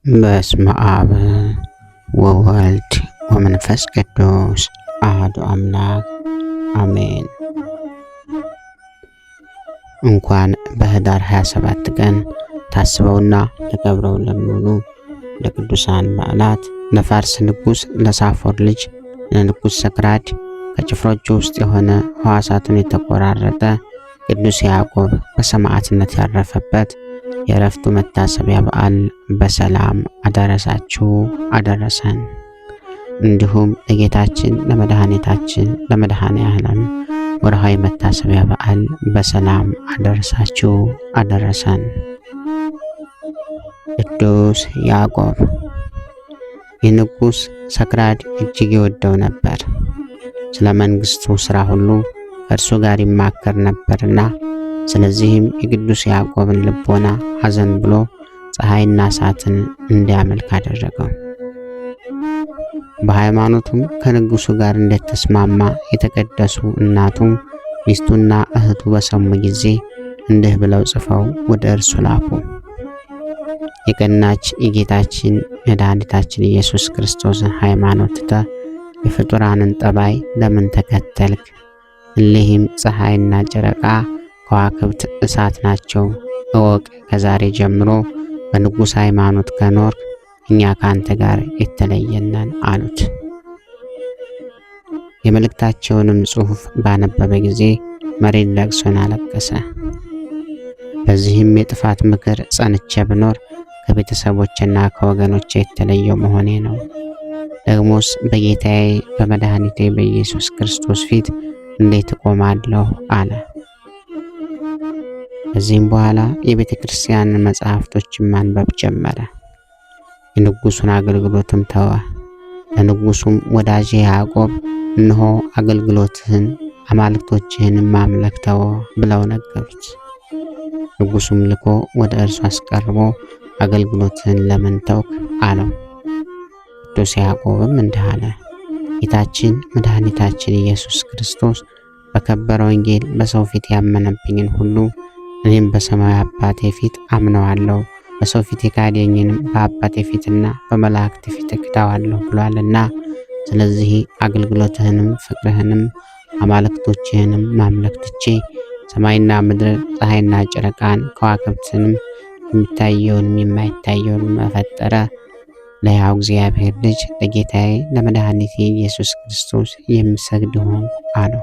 በስመ አብ ወወልድ ወመንፈስ ቅዱስ አሐዱ አምላክ አሜን። እንኳን በኅዳር 27 ቀን ታስበውና ተከብረው ለሚውሉ ለቅዱሳን በዓላት ለፋርስ ንጉሥ ለሳፎር ልጅ ለንጉሥ ሰክራድ ከጭፍሮቹ ውስጥ የሆነ ሕዋሳቱን የተቆራረጠ ቅዱስ ያዕቆብ በሰማዕትነት ያረፈበት የዕረፍቱ መታሰቢያ በዓል በሰላም አደረሳችሁ አደረሰን። እንዲሁም ለጌታችን ለመድኃኒታችን ለመድኃኔ ዓለም ወርሃዊ መታሰቢያ በዓል በሰላም አደረሳችሁ አደረሰን። ቅዱስ ያዕቆብ የንጉሥ ሰክራድ እጅግ ይወደው ነበር። ስለ መንግሥቱ ሥራ ሁሉ ከእርሱ ጋር ይማከር ነበርና፣ ስለዚህም የቅዱስ ያዕቆብን ልቦና ሐዘን ብሎ ፀሐይና እሳትን እንዲያመልክ አደረገው። በሃይማኖቱም ከንጉሡ ጋር እንደተስማማ የተቀደሱ እናቱ ሚስቱና እህቱ በሰሙ ጊዜ እንዲህ ብለው ጽፈው ወደ እርሱ ላኩ። የቀናች የጌታችን መድኃኒታችን ኢየሱስ ክርስቶስን ሃይማኖት ትተህ የፍጡራንን ጠባይ ለምን ተከተልክ? እሊህም ፀሐይና ጨረቃ ከዋክብት እሳት ናቸው። እወቅ፣ ከዛሬ ጀምሮ በንጉሥ ሃይማኖት ከኖርክ እኛ ከአንተ ጋር የተለየነን አሉት። የመልእክታቸውንም ጽሑፍ ባነበበ ጊዜ መሪር ለቅሶን አለቀሰ። በዚህም የጥፋት ምክር ጸንቼ ብኖር ከቤተሰቦችና ከወገኖቼ የተለየው መሆኔ ነው። ደግሞስ በጌታዬ በመድኃኒቴ በኢየሱስ ክርስቶስ ፊት እንዴት እቆማለሁ አለ። ከዚህም በኋላ የቤተ ክርስቲያንን መጻሕፍቶችን ማንበብ ጀመረ። የንጉሡን አገልግሎትም ተወ። ለንጉሡም ወዳጄ ያዕቆብ እነሆ አገልግሎትህን አማልክቶችህንም ማምለክ ተወ ብለው ነገሩት። ንጉሡም ልኮ ወደ እርሱ አስቀርቦ አገልግሎትህን ለምን ተውክ አለው። ቅዱስ ያዕቆብም እንዲህ አለ። ጌታችን መድኃኒታችን ኢየሱስ ክርስቶስ በከበረ ወንጌል በሰው ፊት ያመነብኝን ሁሉ እኔም በሰማያዊ አባቴ ፊት አምነዋለሁ፣ በሰው ፊት የካደኝንም በአባቴ ፊትና በመላእክት ፊት እክዳዋለሁ ብሏልና፣ ስለዚህ አገልግሎትህንም ፍቅርህንም አማልክቶችህንም ማምለክ ትቼ ሰማይና ምድር ፀሐይና ጨረቃን ከዋክብትንም የሚታየውንም የማይታየውንም መፈጠረ ለሕያው እግዚአብሔር ልጅ ለጌታዬ ለመድኃኒቴ ኢየሱስ ክርስቶስ የምሰግድ ሆንኩ አለው።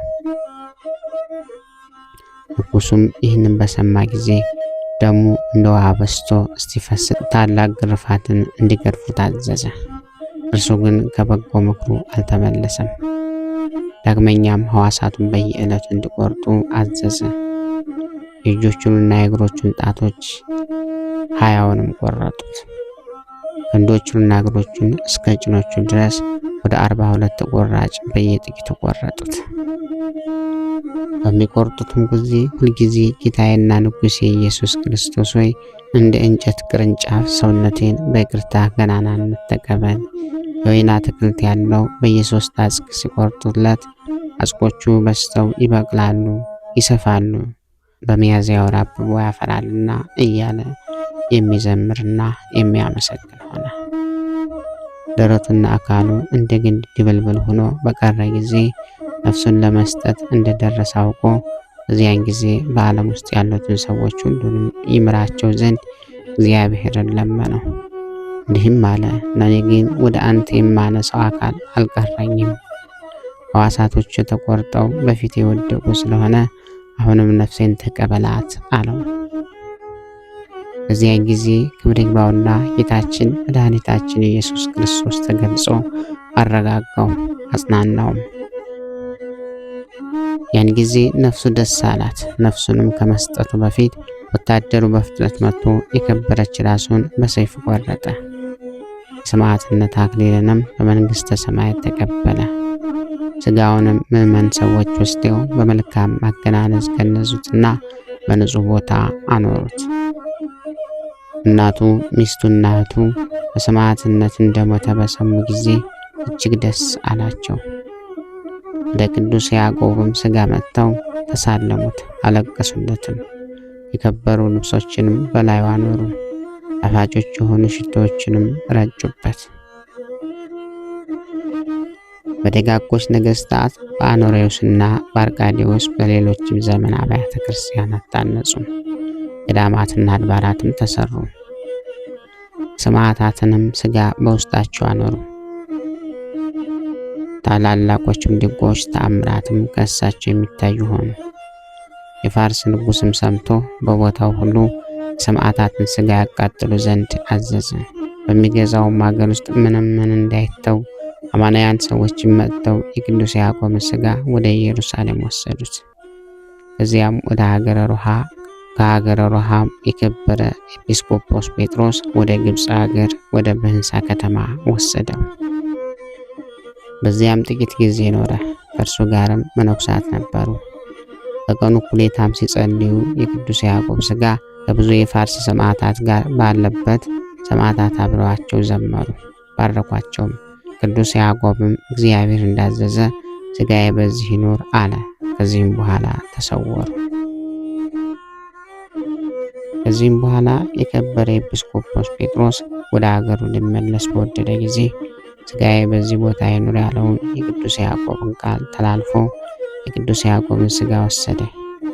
ንጉሡም ይህንን በሰማ ጊዜ ደሙ እንደ ውሃ በዝቶ እስቲፈስ ታላቅ ግርፋትን እንዲገርፉ ታዘዘ። እርሱ ግን ከበጎ ምክሩ አልተመለሰም። ዳግመኛም ሕዋሳቱን በየዕለቱ እንዲቆርጡ አዘዘ። የእጆቹንና የእግሮቹን ጣቶች 20ንም ቆረጡት። ክንዶቹንና እግሮቹን እስከ ጭኖቹ ድረስ ወደ 42 ቁራጭ በየጥቂቱ ቆረጡት። በሚቆርጡትም ጊዜ ሁልጊዜ ጌታዬና ንጉሴ ኢየሱስ ክርስቶስ ሆይ እንደ እንጨት ቅርንጫፍ ሰውነቴን በይቅርታ ገናናነት ተቀበል። የወይን አትክልት ያለው በየ3 አጽቅ ሲቆርጡለት አጽቆቹ በዝተው ይበቅላሉ፣ ይሰፋሉ፣ በሚያዝያ ወር አብቦ ያፈራልና እያለ የሚዘምርና የሚያመሰግን ሆነ። ደረቱና አካሉ እንደ ግንድ ድብልብል ሆኖ በቀረ ጊዜ ነፍሱን ለመስጠት እንደደረሰ አውቆ እዚያን ጊዜ በዓለም ውስጥ ያሉትን ሰዎች ሁሉንም ይምራቸው ዘንድ እግዚአብሔርን ለመነው። እንዲህም አለ፣ ለእኔ ግን ወደ አንተ የማነሳው አካል አልቀረኝም። ሕዋሳቶቹ ተቆርጠው በፊት የወደቁ ስለሆነ አሁንም ነፍሴን ተቀበላት አለው። በዚያን ጊዜ ክብር ይግባውና ጌታችን መድኃኒታችን ኢየሱስ ክርስቶስ ተገልጾ አረጋጋው፣ አጽናናውም። ያን ጊዜ ነፍሱ ደስ አላት። ነፍሱንም ከመስጠቱ በፊት ወታደሩ በፍጥነት መጥቶ የከበረች ራሱን በሰይፍ ቆረጠ። የሰማዕትነት አክሊልንም በመንግሥተ ሰማያት ተቀበለ። ሥጋውንም ምዕመን ሰዎች ወስደው በመልካም አገናነዝ ገነዙትና በንጹሕ ቦታ አኖሩት። እናቱ ሚስቱና እህቱ በሰማዕትነት እንደሞተ በሰሙ ጊዜ እጅግ ደስ አላቸው። ወደ ቅዱስ ያዕቆብም ሥጋ መጥተው ተሳለሙት፣ አለቀሱለትም። የከበሩ ልብሶችንም በላዩ አኖሩ። ጣፋጮች የሆኑ ሽቶዎችንም ረጩበት። በደጋጎች ነገሥታት በአኖሬዎስና በአርቃዴዎስ በሌሎችም ዘመን አብያተ ክርስቲያናት ታነጹ። ገዳማትና አድባራትም ተሰሩ። ሰማዕታትንም ሥጋ በውስጣቸው አኖሩ። ታላላቆችም ድንቆች ተአምራትም ከእሳቸው የሚታዩ ሆኑ። የፋርስ ንጉሥም ሰምቶ በቦታው ሁሉ ሰማዕታትን ሥጋ ያቃጥሉ ዘንድ አዘዘ። በሚገዛውም ሀገር ውስጥ ምንም እንዳይተው አማናውያን ሰዎችም መጥተው የቅዱስ ያዕቆብን ሥጋ ወደ ኢየሩሳሌም ወሰዱት። ከዚያም ወደ ከሀገረ ሮሃ የከበረ ኤጲስቆጶስ ጴጥሮስ ወደ ግብፅ ሀገር ወደ ብህንሳ ከተማ ወሰደው። በዚያም ጥቂት ጊዜ ኖረ። ከእርሱ ጋርም መነኩሳት ነበሩ። በቀኑ እኩሌታም ሲጸልዩ የቅዱስ ያዕቆብ ሥጋ ከብዙ የፋርስ ሰማዕታት ጋር ባለበት ሰማዕታት አብረዋቸው ዘመሩ፣ ባረኳቸውም። ቅዱስ ያዕቆብም እግዚአብሔር እንዳዘዘ ሥጋዬ በዚህ ይኖር አለ። ከዚህም በኋላ ተሰወሩ። ከዚህም በኋላ የከበረ ኤጲስቆጶስ ጴጥሮስ ወደ አገሩ ሊመለስ በወደደ ጊዜ ሥጋዬ በዚህ ቦታ ይኑር ያለውን የቅዱስ ያዕቆብን ቃል ተላልፎ የቅዱስ ያዕቆብን ሥጋ ወሰደ።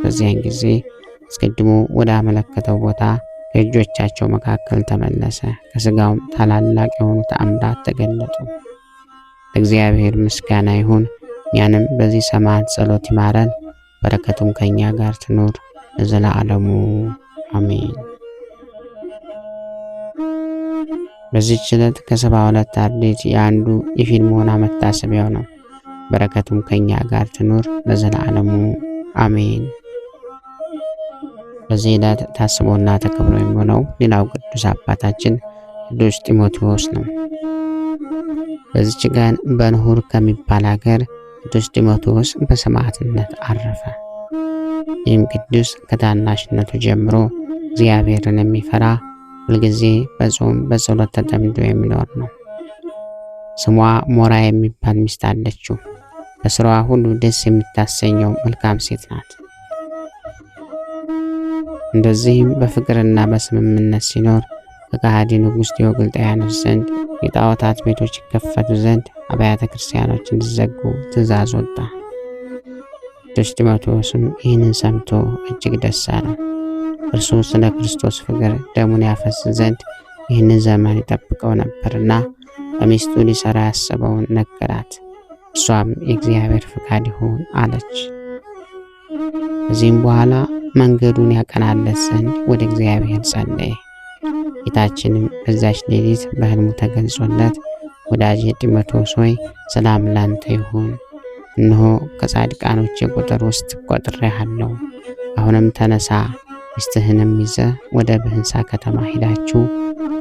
በዚያን ጊዜ አስቀድሞ ወደ አመለከተው ቦታ ከእጆቻቸው መካከል ተመለሰ። ከሥጋውም ታላላቅ የሆኑ ተአምራት ተገለጡ። ለእግዚአብሔር ምስጋና ይሁን። እኛንም በዚህ ሰማዕት ጸሎት ይማረን፣ በረከቱም ከእኛ ጋር ትኑር ለዘላለሙ አሜን። በዚህች ዕለት ከ72 አርድእት የአንዱ የፊልሞና መታሰቢያው ነው። በረከቱም ከእኛ ጋር ትኑር ለዘላለሙ አሜን። በዚህ ዕለት ታስቦና ተከብሮ የሚሆነው ሌላው ቅዱስ አባታችን ቅዱስ ጢሞቴዎስ ነው። በዚች ቀን በንሁር ከሚባል ሀገር ቅዱስ ጢሞቴዎስ በሰማዕትነት አረፈ። ይህም ቅዱስ ከታናሽነቱ ጀምሮ እግዚአብሔርን የሚፈራ ሁልጊዜ በጾም በጸሎት ተጠምዶ የሚኖር ነው። ስሟ ሞራ የሚባል ሚስት አለችው። በስራዋ ሁሉ ደስ የምታሰኘው መልካም ሴት ናት። እንደዚህም በፍቅርና በስምምነት ሲኖር ከከሃዲ ንጉሥ ዲዮቅልጥያኖስ ዘንድ የጣዖታት ቤቶች ይከፈቱ ዘንድ አብያተ ክርስቲያኖች እንዲዘጉ ትእዛዝ ወጣ። ቅዱስ ጢሞቴዎስም ይህንን ሰምቶ እጅግ ደስ አለው። እርሱ ስለ ክርስቶስ ፍቅር ደሙን ያፈስ ዘንድ ይህንን ዘመን ይጠብቀው ነበርና በሚስቱ ሊሰራ ያሰበውን ነገራት። እሷም የእግዚአብሔር ፍቃድ ይሁን አለች። ከዚህም በኋላ መንገዱን ያቀናለት ዘንድ ወደ እግዚአብሔር ጸለየ። ጌታችንም በዛች ሌሊት በሕልሙ ተገልጾለት ወዳጄ ጢሞቴዎስ ሆይ ሰላም ላንተ ይሁን፣ እነሆ ከጻድቃኖች ቁጥር ውስጥ ቆጥሬሃለሁ። አሁንም ተነሳ፣ ሚስትህንም ይዘህ ወደ ብህንሳ ከተማ ሄዳችሁ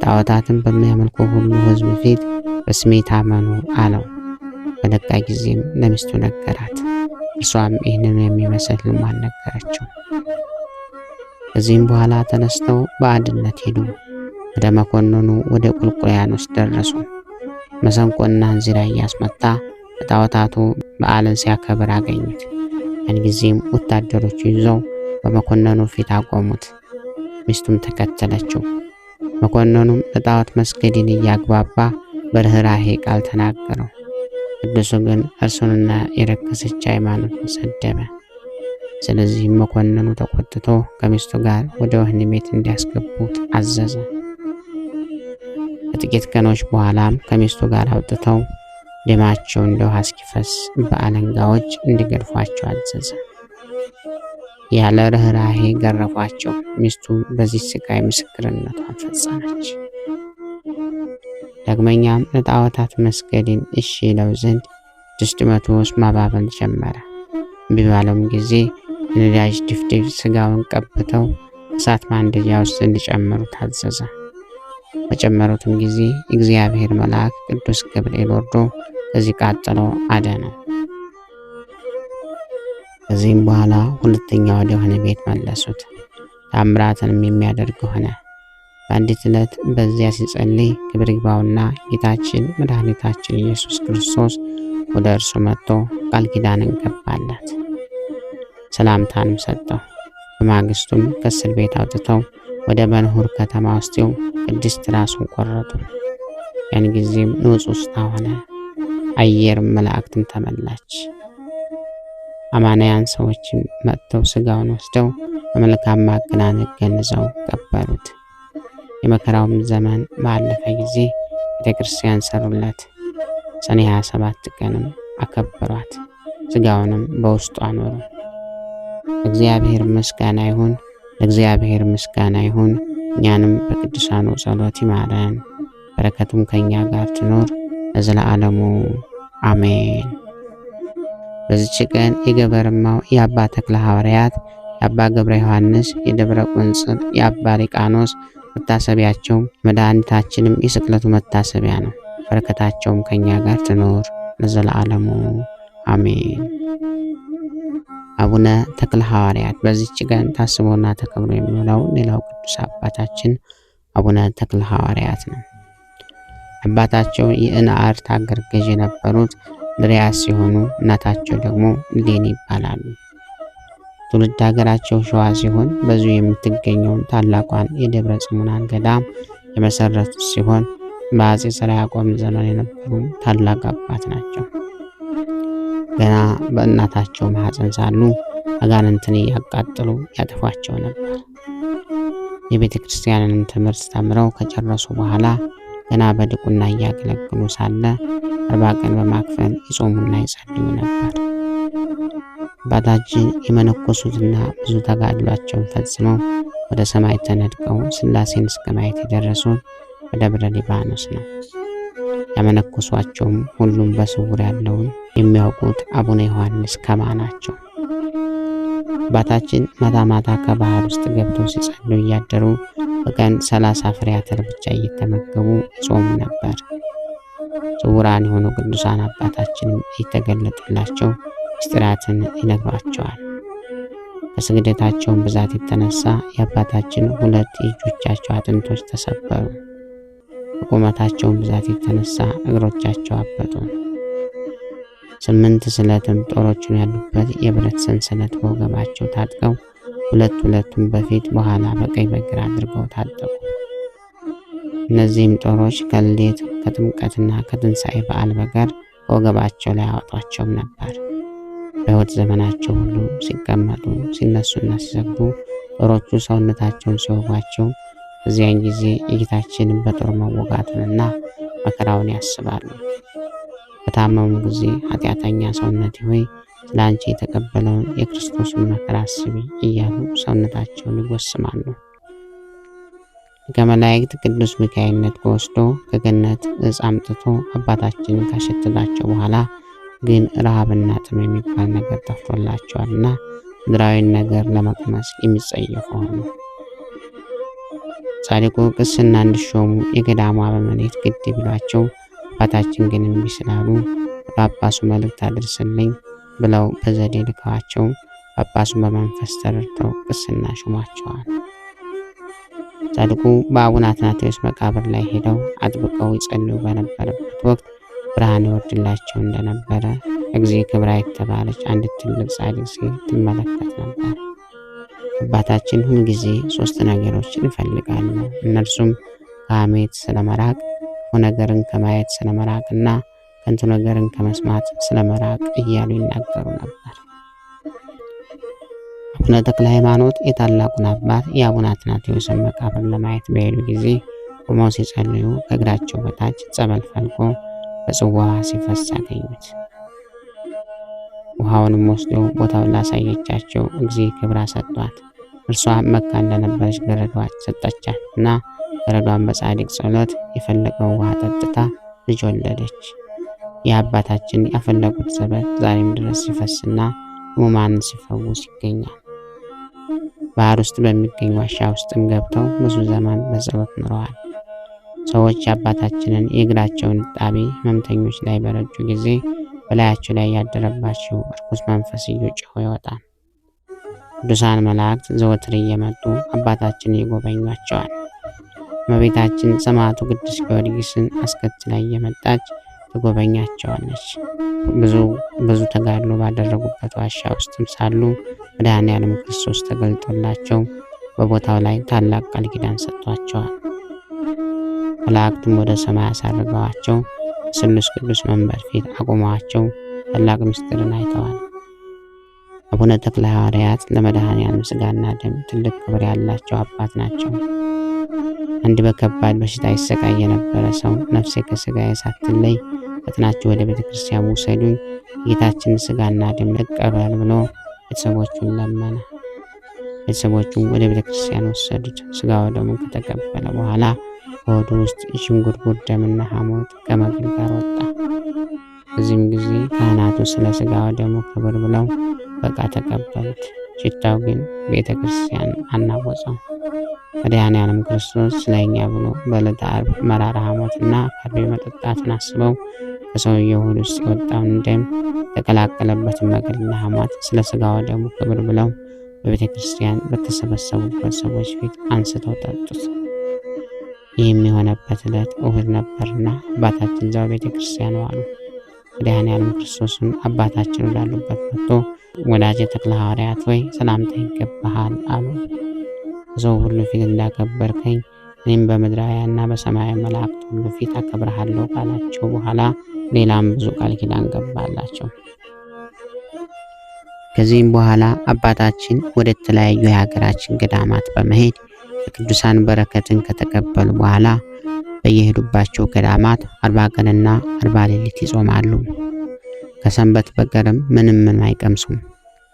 ጣዖታትን በሚያመልኩ ሁሉ ሕዝብ ፊት በስሜ ታመኑ አለው። በነቃ ጊዜም ለሚስቱ ነገራት። እርሷም ይህንን የሚመስል ልማድ ነገረችው። ከዚህም በኋላ ተነስተው በአንድነት ሄዱ። ወደ መኮንኑ ወደ ቁልቁልያኖስ ደረሱ። መሰንቆና እንዚራ እያስመታ በጣዖታቱ በዓልን ሲያከብር አገኙት። ያን ጊዜም ወታደሮቹ ይዘው በመኮንኑ ፊት አቆሙት። ሚስቱም ተከተለችው። መኮንኑም ለጣዖት መስገድን እያግባባ በርኅራኄ ቃል ተናገረው። ቅዱሱ ግን እርሱንና የረከሰች ሃይማኖትን ሰደበ። ስለዚህም መኮንኑ ተቆጥቶ ከሚስቱ ጋር ወደ ወህኒ ቤት እንዲያስገቡት አዘዘ። ከጥቂት ቀኖች በኋላም ከሚስቱ ጋር አውጥተው ደማቸው እንደ ውሃ እስኪፈስ በአለንጋዎች እንዲገርፏቸው አዘዘ። ያለ ርኅራኄ ገረፏቸው። ሚስቱ በዚህ ስቃይ ምስክርነቷን ፈጸመች። ዳግመኛም ለጣዖታት መስገድን እሺ ይለው ዘንድ ቅዱስ ጢሞቴዎስ ማባበል ጀመረ። እምቢ ባለውም ጊዜ የነዳጅ ድፍድፍ ስጋውን ቀብተው እሳት ማንደጃ ውስጥ እንዲጨምሩ ታዘዘ። በጨመሩትም ጊዜ እግዚአብሔር መልአክ ቅዱስ ገብርኤል ወርዶ ከዚህ ቃጠሎ አዳነው። ከዚህም በኋላ ሁለተኛ ወደ ወህኒ ቤት መለሱት። ታምራትንም የሚያደርግ ሆነ። በአንዲት ዕለት በዚያ ሲጸልይ ክብር ይግባውና ጌታችን መድኃኒታችን ኢየሱስ ክርስቶስ ወደ እርሱ መጥቶ ቃል ኪዳንን ገባለት፣ ሰላምታንም ሰጠው። በማግስቱም ከእስር ቤት አውጥተው ወደ መንሁር ከተማ ወስደው ቅድስት ራሱን ቆረጡ። ያን ጊዜም ንጹሕ ውስጥ ሆነ፣ አየርም መላእክትን ተመላች። አማንያን ሰዎችን መጥተው ሥጋውን ወስደው በመልካም ማገናነግ ገንዘው ቀበሩት። የመከራውም ዘመን ባለፈ ጊዜ ቤተ ክርስቲያን ሰሩለት። ሰኔ 27 ቀንም አከበሯት። ሥጋውንም በውስጡ አኖሩ። ለእግዚአብሔር ምስጋና ይሁን፣ ለእግዚአብሔር ምስጋና ይሁን። እኛንም በቅዱሳኑ ጸሎት ይማረን፣ በረከቱም ከእኛ ጋር ትኖር ለዘላለሙ አሜን። በዚች ቀን የገበርማው የአባ ተክለ ሐዋርያት፣ የአባ ገብረ ዮሐንስ፣ የደብረ ቁንጽል የአባ ሊቃኖስ መታሰቢያቸው መድኃኒታችንም የስቅለቱ መታሰቢያ ነው። በረከታቸውም ከእኛ ጋር ትኖር ለዘላለሙ አሜን። አቡነ ተክለ ሐዋርያት በዚች ቀን ታስቦና ተከብሮ የሚውለው ሌላው ቅዱስ አባታችን አቡነ ተክለ ሐዋርያት ነው። አባታቸው የእንአርት አገር ገዥ የነበሩት እንድርያስ ሲሆኑ እናታቸው ደግሞ እሌኒ ይባላሉ። ትውልድ ሀገራቸው ሸዋ ሲሆን በዚሁ የምትገኘውን ታላቋን የደብረ ጽሙናን ገዳም የመሰረቱት ሲሆን በአፄ ዘርዓ ያዕቆብ ዘመን የነበሩ ታላቅ አባት ናቸው። ገና በእናታቸው ማኅፀን ሳሉ አጋንንትን እያቃጠሉ ያጠፏቸው ነበር። የቤተ ክርስቲያንን ትምህርት ተምረው ከጨረሱ በኋላ ገና በድቁና እያገለግሉ ሳለ 40 ቀን በማክፈል ይጾሙና ይጸልዩ ነበር። አባታችን የመነኮሱትና ብዙ ተጋድሏቸውን ፈጽመው ወደ ሰማይ ተነጥቀው ሥላሴን እስከ ማየት የደረሱት በደብረ ሊባኖስ ነው። ያመነኮሷቸውም ሁሉም በስውር ያለውን የሚያውቁት አቡነ ዮሐንስ ከማ ናቸው። አባታችን ማታ ማታ ከባህር ውስጥ ገብተው ሲጸልዩ እያደሩ በቀን 30 ፍሬ አተር ብቻ እየተመገቡ ጾሙ ነበር። ስውራን የሆኑ ቅዱሳን አባታችንም እየተገለጡላቸው ምስጢራትን ይነግሯቸዋል። ከስግደታቸውን ብዛት የተነሳ የአባታችን 2 የእጆቻቸው አጥንቶች ተሰበሩ። ከቁመታቸውን ብዛት የተነሳ እግሮቻቸው አበጡ። 8 ስለትም ጦሮችን ያሉበት የብረት ሰንሰለት በወገባቸው ታጥቀው ሁለቱም በፊት በኋላ በቀኝ በግራ አድርገው ታጠቁ። እነዚህም ጦሮች ከልደት ከጥምቀትና ከትንሣኤ በዓል በቀር በወገባቸው ላይ አወጧቸውም ነበር። በሕይወት ዘመናቸው ሁሉ ሲቀመጡ ሲነሱና ሲሰግዱ ጦሮቹ ሰውነታቸውን ሲወጓቸው በዚያን ጊዜ የጌታችንን በጦር መወጋቱንና መከራውን ያስባሉ። በታመሙ ጊዜ ኃጢአተኛ ሰውነቴ ሆይ ስለ አንቺ የተቀበለውን የክርስቶስን መከራ አስቢ እያሉ ሰውነታቸውን ይጎስማሉ። ከመላእክት ቅዱስ ሚካኤል ነጥቆ ወስዶ ከገነት ዕፅ አምጥቶ አባታችንን ካሸተታቸው በኋላ ግን ረሃብና ጥም የሚባል ነገር ጠፍቶላቸዋልና ምድራዊን ነገር ለመቅመስ የሚጸየፉ ሆኑ። ጻድቁ ቅስና እንዲሾሙ የገዳሙ አበምኔት ግድ ቢሏቸው አባታችን ግን እምቢ ስላሉ ጳጳሱ መልእክት አድርስልኝ ብለው በዘዴ ልከዋቸው ጳጳሱ በመንፈስ ተረድተው ቅስና ሾሟቸዋል። ጻድቁ በአቡነ አትናቴዎስ መቃብር ላይ ሄደው አጥብቀው ይጸልዩ በነበረበት ወቅት ብርሃን ይወርድላቸው እንደነበረ እግዚእ ክብራ የተባለች አንድ ትልቅ ጻድቅ ሴት ትመለከት ነበር። አባታችን ሁል ጊዜ 3 ነገሮችን ይፈልጋሉ። እነርሱም ከሐሜት ስለመራቅ፣ ክፉ ነገርን ከማየት ስለመራቅና ከንቱ ነገርን ከመስማት ስለመራቅ እያሉ ይናገሩ ነበር። አቡነ ተክለ ሃይማኖት የታላቁን አባት የአቡነ አትናቴዎስን መቃብር ለማየት በሄዱ ጊዜ ቆመው ሲጸልዩ ከእግራቸው በታች ጸበል ፈልቆ በጽዋ ሲፈስ አገኙት። ውሃውንም ወስደው ቦታውን ላሳየቻቸው እግዚእ ክብራ ሰጧት። እርሷ መካ እንደነበረች ገረዷ ሰጠቻት እና ገረዷን በጻድቅ ጸሎት የፈለቀው ውሃ ጠጥታ ልጅ ወለደች። የአባታችን ያፈለቁት ጸበል ዛሬም ድረስ ሲፈስና ሕሙማንን ሲፈውስ ይገኛል። ባህር ውስጥ በሚገኝ ዋሻ ውስጥም ገብተው ብዙ ዘመን በጸሎት ኖረዋል። ሰዎች አባታችንን የእግራቸውን እጣቢ ሕመምተኞች ላይ በረጩ ጊዜ በላያቸው ላይ ያደረባቸው እርኩስ መንፈስ እየጮኸ ይወጣል። ቅዱሳን መላእክት ዘወትር እየመጡ አባታችንን ይጎበኟቸዋል። እመቤታችን ሰማዕቱ ቅዱስ ጊዮርጊስን አስከትላ እየመጣች ትጎበኛቸዋለች። ብዙ ተጋድሎ ባደረጉበት ዋሻ ውስጥም ሳሉ መድኃኔዓለም ክርስቶስ ተገልጦላቸው በቦታው ላይ ታላቅ ቃል ኪዳን ሰጥቷቸዋል። መላእክትም ወደ ሰማይ አሳርገዋቸው በስሉስ ቅዱስ መንበር ፊት አቁመዋቸው ታላቅ ምስጢርን አይተዋል። አቡነ ተክለ ሐዋርያት ለመድኃኔዓለም ሥጋና ደም ትልቅ ክብር ያላቸው አባት ናቸው። አንድ በከባድ በሽታ ይሰቃይ የነበረ ሰው ነፍሴ ከሥጋዬ ሳትለይ ፈጥናችሁ ወደ ቤተ ክርስቲያን ውሰዱኝ፣ ጌታችንን ሥጋና ደም ልቀበል ብሎ ቤተሰቦቹን ለመነ። ቤተሰቦቹም ወደ ቤተ ክርስቲያን ወሰዱት። ሥጋ ወደሙን ከተቀበለ በኋላ በሆዱ ውስጥ ዥንጉርጉር ደምና ሐሞት ከመግል ጋር ወጣ። በዚህም ጊዜ ካህናቱ ስለ ሥጋ ወደሙ ክብር ብለው በቃ ተቀበሉት። ሽታው ግን ቤተ ክርስቲያን አናወጸው። መድኃኔዓለም ክርስቶስ ስለኛ ብሎ በዕለተ ዓርብ መራራ ሐሞትና ከርቤ መጠጣትን አስበው ከሰውየው ሆድ ውስጥ የወጣውን ደም የተቀላቀለበትን መግልና ሐሞት ስለ ሥጋ ወደሙ ክብር ብለው በቤተ ክርስቲያን በተሰበሰቡበት ሰዎች ፊት አንስተው ጠጡት። ይህም የሆነበት ዕለት እሁድ ነበርና አባታችን እዛው ቤተ ክርስቲያን ዋሉ። መድኃኔዓለም ክርስቶስም አባታችን ወዳሉበት መጥቶ ወዳጄ ተክለ ሐዋርያት ሆይ ሰላምታ ይገባሃል አሉ። በሰው ሁሉ ፊት እንዳከበርከኝ እኔም በምድራውያንና በሰማያዊ መላእክት ሁሉ ፊት አከብረሃለሁ ካላቸው በኋላ ሌላም ብዙ ቃል ኪዳን ገባላቸው። ከዚህም በኋላ አባታችን ወደ ተለያዩ የሀገራችን ገዳማት በመሄድ የቅዱሳን በረከትን ከተቀበሉ በኋላ በየሄዱባቸው ገዳማት 40 ቀንና 40 ሌሊት ይጾማሉ። ከሰንበት በቀርም ምንም አይቀምሱም።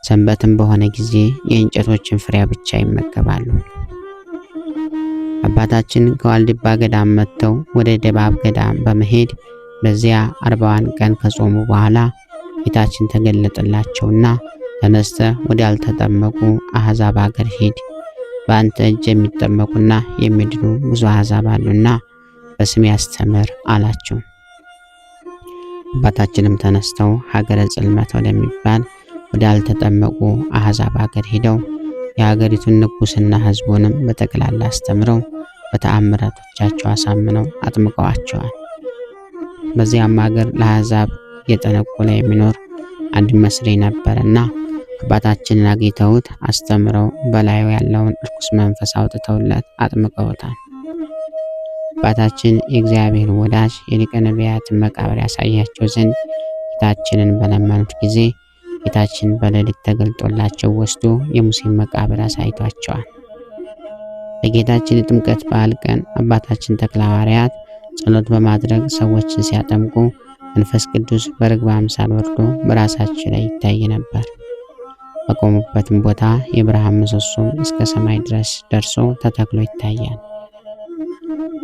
ሰንበትም በሆነ ጊዜ የእንጨቶችን ፍሬ ብቻ ይመገባሉ። አባታችን ከዋልድባ ገዳም መጥተው ወደ ደባብ ገዳም በመሄድ በዚያ 40 ቀን ከጾሙ በኋላ ጌታችን ተገለጠላቸውና ተነስተ ወደ ያልተጠመቁ አሕዛብ አገር ሂድ፣ በአንተ እጅ የሚጠመቁና የሚድኑ ብዙ አሕዛብ አሉና በስሜ አስተምር አላቸው። አባታችንም ተነስተው ሀገረ ጽልመት ወደሚባል ወደ ያልተጠመቁ አሕዛብ አገር ሄደው የሀገሪቱን ንጉሥና ሕዝቡንም በጠቅላላ አስተምረው በተአምራቶቻቸው አሳምነው አጥምቀዋቸዋል። በዚያም ሀገር ለአሕዛብ እየጠነቆለ የሚኖር አንድ መስሪ ነበርና አባታችንን አግኝተውት አስተምረው በላዩ ያለውን እርኩስ መንፈስ አውጥተውለት አጥምቀውታል። አባታችን የእግዚአብሔር ወዳጅ የሊቀ ነቢያትን መቃብር ያሳያቸው ዘንድ ጌታችንን በለመኑት ጊዜ ጌታችን በሌሊት ተገልጦላቸው ወስዶ የሙሴን መቃብር አሳይቷቸዋል። በጌታችን የጥምቀት በዓል ቀን አባታችን ተክለ ሐዋርያት ጸሎት በማድረግ ሰዎችን ሲያጠምቁ መንፈስ ቅዱስ በርግብ አምሳል ወርዶ በራሳቸው ላይ ይታይ ነበር። በቆሙበትም ቦታ የብርሃን ምሰሶም እስከ ሰማይ ድረስ ደርሶ ተተክሎ ይታያል።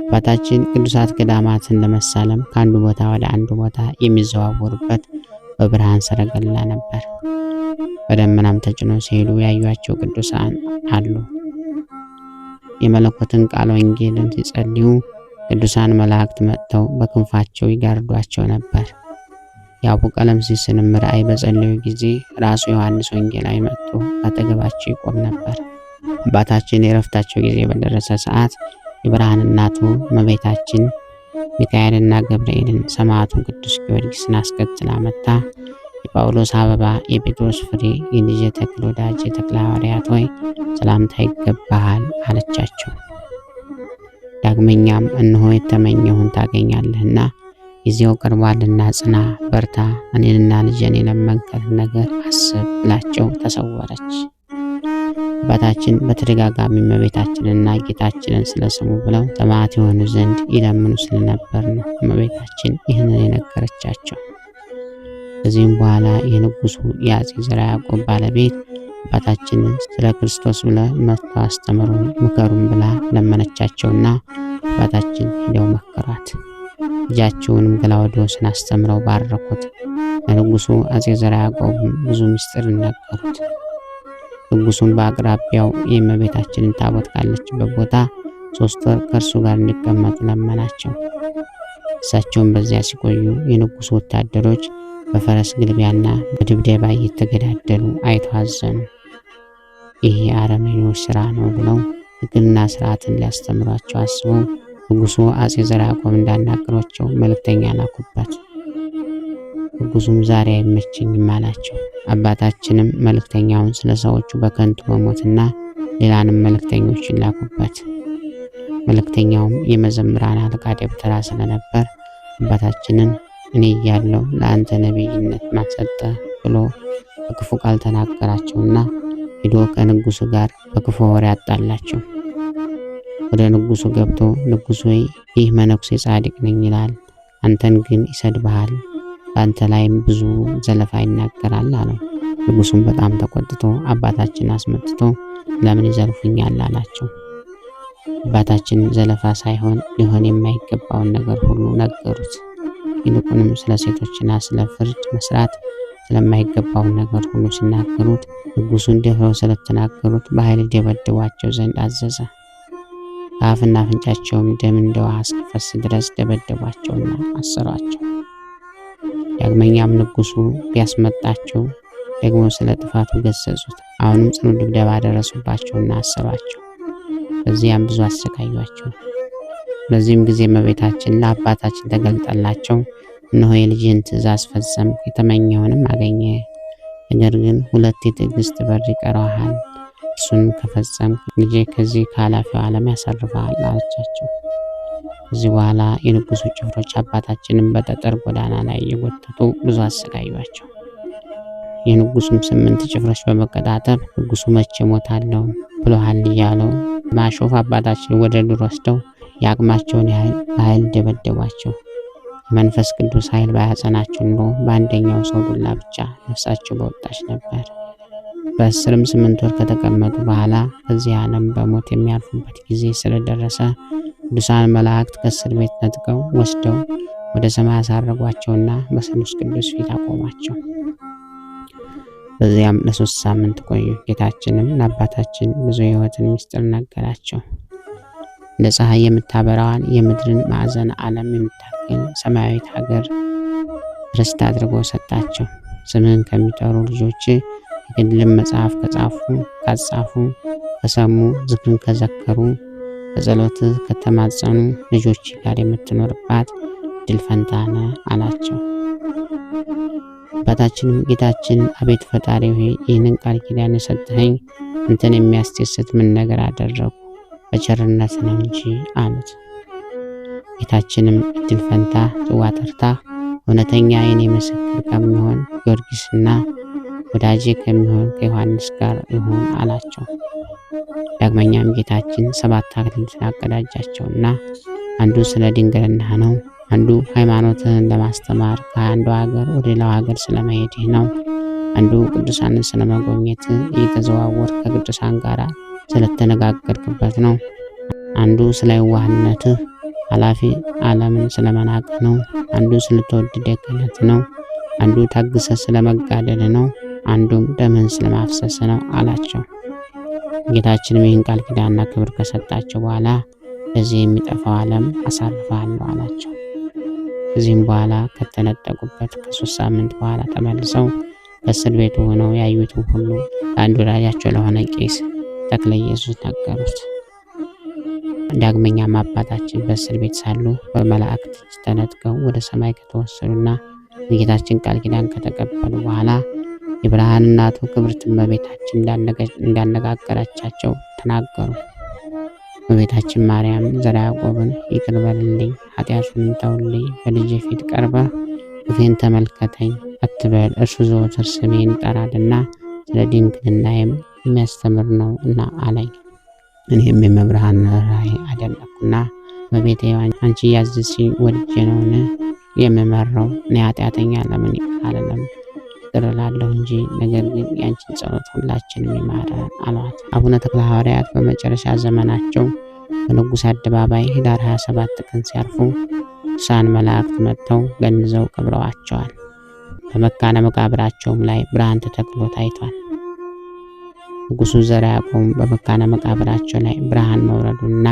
አባታችን ቅዱሳት ገዳማትን ለመሳለም ከአንዱ ቦታ ወደ አንዱ ቦታ የሚዘዋወሩበት በብርሃን ሰረገላ ነበር። በደመናም ተጭኖ ሲሄዱ ያዩአቸው ቅዱሳን አሉ። የመለኮትን ቃል ወንጌልን ሲጸልዩ ቅዱሳን መላእክት መጥተው በክንፋቸው ይጋርዷቸው ነበር። የአቡ ቀለምሲስንም ራእይ በጸለዩ ጊዜ ራሱ ዮሐንስ ወንጌላዊ መጥቶ አጠገባቸው ይቆም ነበር። አባታችን የረፍታቸው ጊዜ በደረሰ ሰዓት የብርሃን እናቱ እመቤታችን ሚካኤልና ገብርኤልን ሰማዕቱን ቅዱስ ጊዮርጊስን አስከትላ መጣ። የጳውሎስ አበባ የጴጥሮስ ፍሬ የልጄ ተክለ ወዳጄ ተክለ ሐዋርያት ሆይ ሰላምታ ይገባሃል አለቻቸው። ዳግመኛም እነሆ የተመኘውን ታገኛለህና ጊዜው ቀርቧልና ጽና፣ በርታ፣ እኔንና ልጄን የለመንከን ነገር አስብ ብላቸው ተሰወረች። አባታችን በተደጋጋሚ እመቤታችንና ጌታችንን ስለ ስሙ ብለው ሰማዕት የሆኑ ዘንድ ይለምኑ ስለነበር ነው እመቤታችን ይህንን የነገረቻቸው። ከዚህም በኋላ የንጉሱ የአፄ ዘርዓ ያዕቆብ ባለቤት አባታችንን ስለ ክርስቶስ ብለ መጥተው አስተምሩን ምከሩን ብላ ለመነቻቸውና አባታችን ሄደው መከሯት። ልጃቸውንም ገላውዴዎስን አስተምረው ባረኩት። ለንጉሱ አፄ ዘርዓ ያዕቆብም ብዙ ምስጢር ነገሩት። ንጉሱም በአቅራቢያው የእመቤታችንን ታቦት ካለችበት ቦታ 3 ወር ከእርሱ ጋር እንዲቀመጡ ለመናቸው። እሳቸውም በዚያ ሲቆዩ የንጉሱ ወታደሮች በፈረስ ግልቢያና በድብደባ እየተገዳደሉ አይተው አዘኑ። ይህ የአረመኔዎች ስራ ነው ብለው ሕግና ስርዓትን ሊያስተምሯቸው አስበው ንጉሱ አፄ ዘርዓ ያዕቆብ እንዳናገሯቸው መልእክተኛ ላኩበት። ንጉሱም ዛሬ አይመቸኝም አላቸው። አባታችንም መልእክተኛውን ስለ ሰዎቹ በከንቱ መሞትና ሌላንም መልእክተኞችን ላኩበት። መልእክተኛውም የመዘምራን አለቃ ደብተራ ስለነበር አባታችንን እኔ እያለሁ ለአንተ ነቢይነት ማን ሰጠ ብሎ በክፉ ቃል ተናገራቸውና ሄዶ ከንጉሱ ጋር በክፉ ወሬ አጣላቸው። ወደ ንጉሱ ገብቶ ንጉሥ ሆይ ይህ መነኩሴ ጻድቅ ነኝ ይላል፣ አንተን ግን ይሰድብሃል፣ በአንተ ላይም ብዙ ዘለፋ ይናገራል አለው። ንጉሱም በጣም ተቆጥቶ አባታችን አስመጥቶ ለምን ይዘልፉኛል አላቸው። አባታችን ዘለፋ ሳይሆን ሊሆን የማይገባውን ነገር ሁሉ ነገሩት። ይልቁንም ስለ ሴቶችና ስለ ፍርድ መስራት ስለማይገባውን ነገር ሁሉ ሲናገሩት ንጉሱን ደፍረው ስለተናገሩት በኃይል ደበድቧቸው ዘንድ አዘዘ። ከአፍና አፍንጫቸውም ደም እንደ ውሃ እስኪፈስ ድረስ ደበደቧቸውና አሰሯቸው። ዳግመኛም ንጉሱ ቢያስመጣቸው ደግሞ ስለ ጥፋቱ ገሰጹት። አሁንም ጽኑ ድብደባ ደረሱባቸውና አሰሯቸው። በዚያም ብዙ አሰቃዩአቸው። በዚህም ጊዜ እመቤታችን ለአባታችን ተገልጠላቸው፣ እነሆ የልጅህን ትእዛዝ ፈጸምክ፣ የተመኘውንም አገኘ። ነገር ግን 2 የትዕግስት በር ይቀረዋል፣ እሱንም ከፈጸምክ ልጄ ከዚህ ከኃላፊው ዓለም ያሳርፈሃል አለቻቸው። ከዚህ በኋላ የንጉሱ ጭፍሮች አባታችንን በጠጠር ጎዳና ላይ እየጎተቱ ብዙ አሰቃዩአቸው። የንጉሱም 8 ጭፍሮች በመቀጣጠር ንጉሱ መቼ ሞታለሁ ብለሃል እያለው ማሾፍ አባታችን ወደ ዱር ወስደው የአቅማቸውን ያህል በኃይል ደበደቧቸው። የመንፈስ ቅዱስ ኃይል ባያጸናቸው ኑሮ በአንደኛው ሰው ዱላ ብቻ ነፍሳቸው በወጣች ነበር። በእስርም 8 ወር ከተቀመጡ በኋላ ከዚህ ዓለም በሞት የሚያልፉበት ጊዜ ስለደረሰ ቅዱሳን መላእክት ከእስር ቤት ነጥቀው ወስደው ወደ ሰማይ አሳረጓቸውና በስሉስ ቅዱስ ፊት አቆሟቸው። በዚያም ለ3 ሳምንት ቆዩ። ጌታችንም ለአባታችን ብዙ የሕይወትን ምስጢር ነገራቸው። እንደ ፀሐይ የምታበራዋን የምድርን ማዕዘን ዓለም የምታክል ሰማያዊት ሀገር ርስት አድርጎ ሰጣቸው። ስምህን ከሚጠሩ ልጆች የገድልን መጽሐፍ ካጻፉ ከሰሙ ዝክርን ከዘከሩ በጸሎት ከተማጸኑ ልጆች ጋር የምትኖርባት ድል ፈንታነ አላቸው። አባታችንም ጌታችንን አቤት ፈጣሪ ሆይ ይህንን ቃል ኪዳን የሰጠኸኝ አንተን የሚያስደስት ምን ነገር አደረጉ? በቸርነት ነው እንጂ አሉት። ጌታችንም እድል ፈንታ ጽዋ ተርታ እውነተኛ የኔ ምስክር ከሚሆን ጊዮርጊስና ወዳጄ ከሚሆን ከዮሐንስ ጋር ይሁን አላቸው። ዳግመኛም ጌታችን 7 አክሊላትን አቀዳጃቸውና አንዱ ስለ ድንግልና ነው፣ አንዱ ሃይማኖትህን ለማስተማር ከአንዱ ሀገር ወደ ሌላው ሀገር ስለመሄድህ ነው፣ አንዱ ቅዱሳንን ስለመጎብኘት እየተዘዋወር ከቅዱሳን ጋር ስለተነጋገርክበት ነው፣ አንዱ ስለ የዋህነትህ ኃላፊ ዓለምን ስለመናቅ ነው፣ አንዱ ስለተወደደ ክህነት ነው፣ አንዱ ታግሰ ስለመጋደል ነው፣ አንዱም ደምህን ስለማፍሰስ ነው አላቸው። ጌታችንም ይህን ቃል ኪዳንና ክብር ከሰጣቸው በኋላ በዚህ የሚጠፋው ዓለም አሳርፋለሁ አላቸው። ከዚህም በኋላ ከተነጠቁበት ከ3 ሳምንት በኋላ ተመልሰው በእስር ቤቱ ሆነው ያዩትን ሁሉ ለአንድ ወዳጃቸው ለሆነ ቄስ ተክለ ኢየሱስ ነገሩት። ዳግመኛም አባታችን በእስር ቤት ሳሉ በመላእክት ተነጥቀው ወደ ሰማይ ከተወሰዱና የጌታችን ቃል ኪዳን ከተቀበሉ በኋላ የብርሃን እናቱ ክብርት እመቤታችን እንዳነጋገረቻቸው ተናገሩ። እመቤታችን ማርያም ዘርዓ ያዕቆብን ይቅር በልልኝ፣ ኃጢአቱንም ተውልኝ፣ በልጄ ፊት ቀርበ ግፌን ተመልከተኝ አትበል፣ እርሱ ዘወትር ስሜን ይጠራልና ስለ ድንግልናዬም የሚያስተምር ነው እና አለኝ። እኔም የመብርሃን ራእይ አደነቅኩና እመቤቴ አንቺ ያዘዝሽኝ ወድጄ ነውን የምመራው? እኔ ኃጢአተኛ ለምን ይቅር አልልም? ይቅር እላለሁ እንጂ፣ ነገር ግን ያንቺን ጸሎት ሁላችንም ይማረን አሏት። አቡነ ተክለ ሐዋርያት በመጨረሻ ዘመናቸው በንጉሥ አደባባይ ኅዳር 27 ቀን ሲያርፉ ቅዱሳን መላእክት መጥተው ገንዘው ቀብረዋቸዋል። በመካነ መቃብራቸውም ላይ ብርሃን ተተክሎ ታይቷል። ንጉሡ ዘርዓ ያዕቆብ በመካነ መቃብራቸው ላይ ብርሃን መውረዱና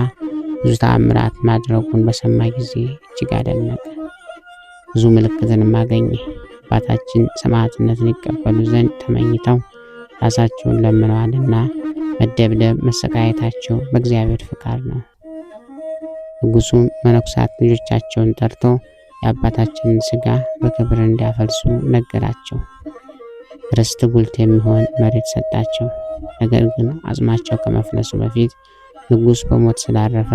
ብዙ ተአምራት ማድረጉን በሰማ ጊዜ እጅግ አደነቀ። ብዙ ምልክትንም አገኘ። አባታችን ሰማዕትነትን ይቀበሉ ዘንድ ተመኝተው ራሳቸውን ለምነዋልና መደብደብ መሰቃየታቸው በእግዚአብሔር ፍቃድ ነው። ንጉሡም መነኮሳት ልጆቻቸውን ጠርቶ የአባታችንን ሥጋ በክብር እንዲያፈልሱ ነገራቸው። ርስት ጉልት የሚሆን መሬት ሰጣቸው። ነገር ግን አጽማቸው ከመፍለሱ በፊት ንጉሥ በሞት ስላረፈ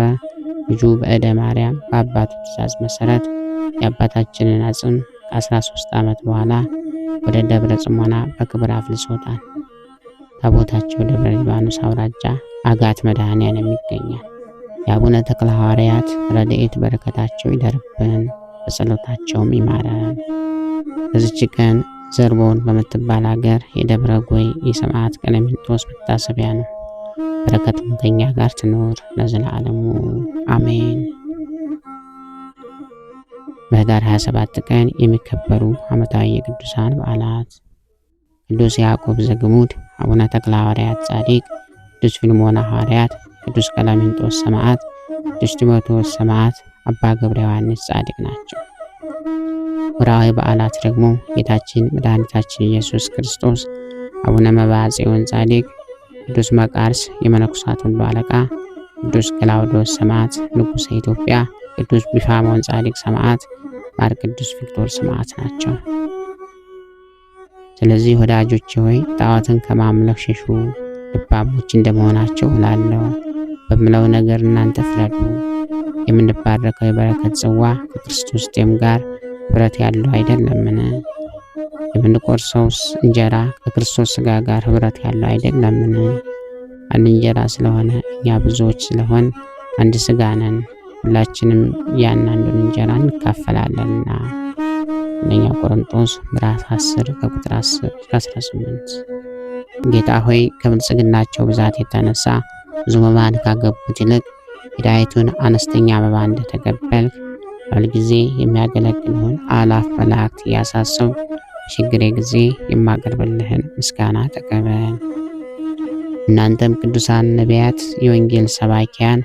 ልጁ በእደ ማርያም በአባቱ ትእዛዝ መሰረት የአባታችንን አጽም ከ13 ዓመት በኋላ ወደ ደብረ ጽሞና በክብር አፍልሶታል። ታቦታቸው ደብረ ሊባኖስ አውራጃ አጋት መድኃኔዓለም ይገኛል። የአቡነ ተክለ ሐዋርያት ረድኤት በረከታቸው ይደርብን፣ በጸሎታቸውም ይማረን። በዚች ቀን ዘርቦን በምትባል ሀገር የደብረ ጎይ የሰማዕት ቀለሜንጦስ መታሰቢያ ነው። በረከቱም ከኛ ጋር ትኖር ለዘላለሙ አሜን። በኅዳር 27 ቀን የሚከበሩ ዓመታዊ የቅዱሳን በዓላት፦ ቅዱስ ያዕቆብ ዘግሙድ፣ አቡነ ተክለ ሐዋርያት ጻድቅ፣ ቅዱስ ፊልሞና ሐዋርያት፣ ቅዱስ ቀለሜንጦስ ሰማዕት፣ ቅዱስ ጢሞቴዎስ ሰማዕት፣ አባ ገብረ ዮሐንስ ጻድቅ ናቸው። ወርኃዊ በዓላት ደግሞ ጌታችን መድኃኒታችን ኢየሱስ ክርስቶስ፣ አቡነ መብዓ ጽዮን ጻድቅ፣ ቅዱስ መቃርስ የመነኮሳት ሁሉ አለቃ፣ ቅዱስ ገላውዴዎስ ሰማዕት ንጉሠ ኢትዮጵያ፣ ቅዱስ ቢፋሞን ጻድቅ ሰማዕት፣ ማር ቅዱስ ቪክቶር ሰማዕት ናቸው። ስለዚህ ወዳጆቼ ሆይ ጣዖትን ከማምለክ ሽሹ። ልባሞች እንደመሆናቸው እላለሁ። በምለው ነገር እናንተ ፍረዱ። የምንባረከው የበረከት ጽዋ ከክርስቶስ ደም ጋር ኅብረት ያለው አይደለምን? የምንቆርሰውስ እንጀራ ከክርስቶስ ሥጋ ጋር ኅብረት ያለው አይደለምን? አንድ እንጀራ ስለሆነ እኛ ብዙዎች ስለሆን አንድ ሥጋ ነን። ሁላችንም ያንዳንዱን እንጀራ እንካፈላለንና። አንደኛ ቆሮንቶስ ምዕራፍ 10 ከቁጥር 10 እስከ 18። ጌታ ሆይ ከብልጽግናቸው ብዛት የተነሳ ብዙ መባን ካገቡት ይልቅ የድሃይቱን አነስተኛ መባ እንደተቀበልክ ሁልጊዜ የሚያገለግሉን አእላፍ መላእክት እያሳሰብኩ በችግሬ ጊዜ የማቀርብልህን ምስጋና ተቀበል። እናንተም ቅዱሳን ነቢያት፣ የወንጌል ሰባኪያን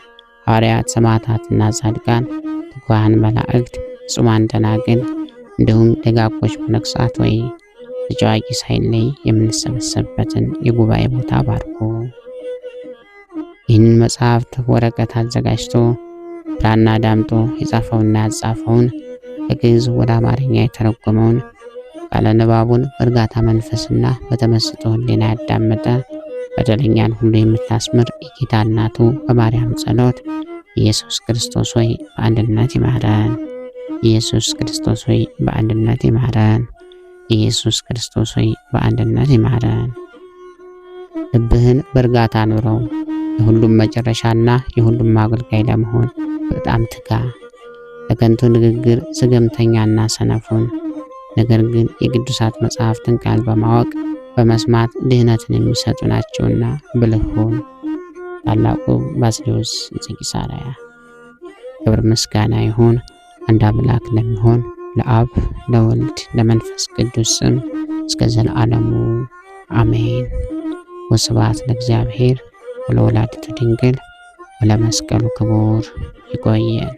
ሐዋርያት፣ ሰማዕታትና ጻድቃን፣ ትጉሃን መላእክት፣ ፍጹማን ደናግል እንዲሁም ደጋጎች መነኮሳት ወይ ልጅ አዋቂ ሳይለይ የምንሰበሰብበትን የጉባኤ ቦታ ባርኮ ይህንን መጽሐፍት ወረቀት አዘጋጅቶ ብራና ዳምጦ የጻፈውና ያጻፈውን ከግዕዝ ወደ አማርኛ የተረጎመውን ቃለ ንባቡን በእርጋታ መንፈስና በተመስጦ ሕሊና ያዳመጠ በደለኛን ሁሉ የምታስምር የጌታ እናቱ በማርያም ጸሎት ኢየሱስ ክርስቶስ ሆይ በአንድነት ይማረን። ኢየሱስ ክርስቶስ ሆይ በአንድነት ይማረን። ኢየሱስ ክርስቶስ ሆይ በአንድነት ይማረን። ልብህን በእርጋታ ኑረው። የሁሉም መጨረሻና የሁሉም አገልጋይ ለመሆን በጣም ትጋ። ለከንቱ ንግግር ስገምተኛና ሰነፉን፣ ነገር ግን የቅዱሳት መጽሐፍትን ቃል በማወቅ በመስማት ድህነትን የሚሰጡ ናቸውና ብልህ ሁን። ታላቁ ባስልዮስ ዘቂሳርያ። ክብር ምስጋና ይሁን አንድ አምላክ ለሚሆን ለአብ ለወልድ ለመንፈስ ቅዱስ ስም እስከ ዘለዓለሙ አሜን። ወስብሐት ለእግዚአብሔር ወለወላዲቱ ድንግል ወለመስቀሉ ክቡር። ይቆየን።